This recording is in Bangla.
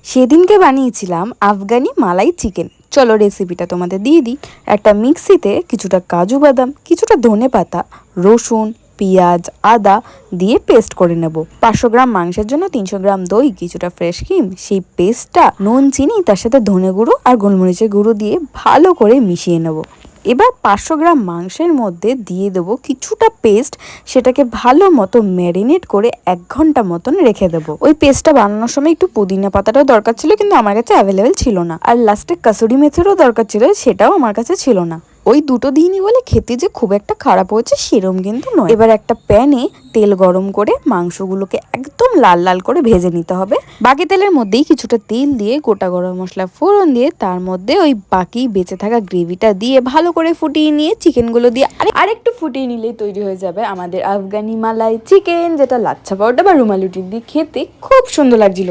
সেদিনকে বানিয়েছিলাম আফগানি মালাই চিকেন। চলো রেসিপিটা তোমাদের দিয়ে দিই। একটা মিক্সিতে কিছুটা কাজু বাদাম, কিছুটা ধনেপাতা, রসুন, পেঁয়াজ, আদা দিয়ে পেস্ট করে নেব। 500 গ্রাম মাংসের জন্য 300 গ্রাম দই, কিছুটা ফ্রেশ ক্রিম, সেই পেস্টটা নুন, চিনি, তার সাথে ধনে গুঁড়ো আর গোলমরিচের গুঁড়ো দিয়ে ভালো করে মিশিয়ে নেব। এবার 500 গ্রাম মাংসের মধ্যে দিয়ে দেবো কিছুটা পেস্ট, সেটাকে ভালো মতো ম্যারিনেট করে 1 ঘন্টা মতন রেখে দেবো। ওই পেস্টটা বানানোর সময় একটু পুদিনা পাতাটাও দরকার ছিল, কিন্তু আমার কাছে অ্যাভেলেবেল ছিল না। আর লাস্টে কাসুরি মেথিরও দরকার ছিল, সেটাও আমার কাছে ছিল না। ওই দুটো দিনই বলে খেতে যে খুব একটা খারাপ হয়েছে সেরম কিন্তু নয়। এবার একটা প্যানে তেল গরম করে মাংসগুলোকে একদম লাল লাল করে ভেজে নিতে হবে। বাকি তেলের মধ্যেই কিছুটা তেল দিয়ে গোটা গরম মশলা ফোড়ন দিয়ে তার মধ্যে ওই বাকি বেঁচে থাকা গ্রেভিটা দিয়ে ভালো করে ফুটিয়ে নিয়ে চিকেনগুলো দিয়ে আরেকটু ফুটিয়ে নিলেই তৈরি হয়ে যাবে আমাদের আফগানি মালাই চিকেন, যেটা লাচ্ছা পরোটা বা রুমালি রুটি দিয়ে খেতে খুব সুন্দর লাগছিল।